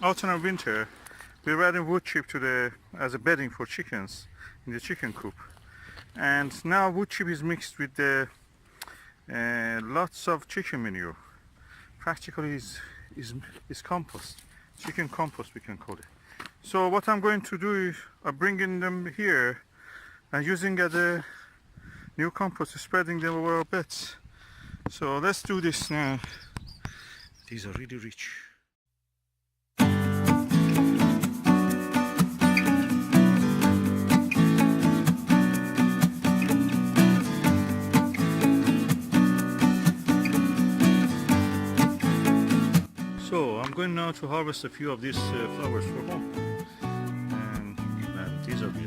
autumn and winter, we're adding wood chip to the as a bedding for chickens in the chicken coop. And now wood chip is mixed with the lots of chicken manure. Practically is compost, chicken compost we can call it. So what I'm going to do is I'm bringing them here and using as a new compost, spreading them over our beds. So let's do this now. These are really rich. So I'm going now to harvest a few of these flowers for home, and these are beautiful.